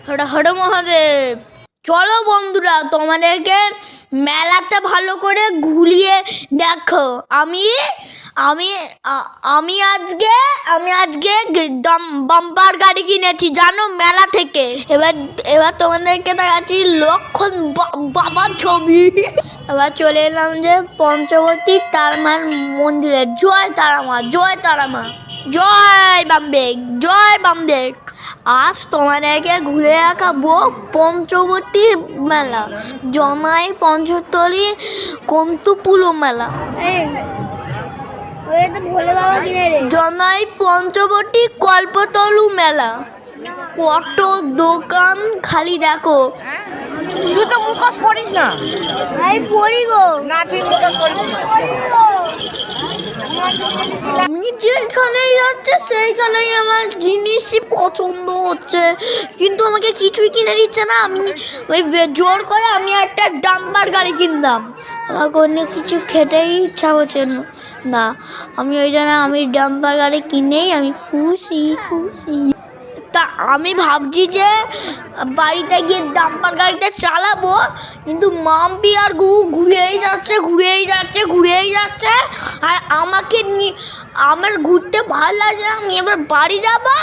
হর হর মহাদেব। চলো বন্ধুরা, তোমাদেরকে মেলাটা ভালো করে ঘুরিয়ে দেখো। আমি আমি আমি আজকে বাম্পার গাড়ি কিনেছি জানো, মেলা থেকে। এবার এবার তোমাদেরকে দেখাচ্ছি লক্ষণ বাবার ছবি। এবার চলে এলাম যে পঞ্চবতী তারামার মন্দিরে। জয় তারামা, জয় তারামা, জয় বামদেব, জয় বামদেব। আজ তোমাদেরকে ঘুরে দেখাবো পঞ্চবতী মেলা, জমাই পঞ্চতলী কন্তুপুলো মেলা, জনাই পঞ্চবতী কল্পতরু মেলা। কত দোকান খালি দেখো। তুই তো মুখোশ পড়িস না। এই পড়ি গো না, তুই মুখোশ পড়িস না। আমি যেখানেই যাচ্ছে সেইখানেই আমার জিনিসই পছন্দ হচ্ছে, কিন্তু আমাকে কিছুই কিনে দিচ্ছে না। আমি ওই জোর করে আমি একটা ডাম্পার গাড়ি কিনতাম, আমাকে অন্য কিছু খেতেই ইচ্ছা করছে না। আমি ওই জন্য আমি ডাম্পার গাড়ি কিনেই আমি খুশি খুশি। তা আমি ভাবছি যে বাড়িতে গিয়ে ডাম্পার গাড়িটা চালাবো, কিন্তু মাম্পি আর ঘুরেই যাচ্ছে। আর আমাকে আমার ঘুরতে ভালো লাগে, আমি এবার বাড়ি যাবো।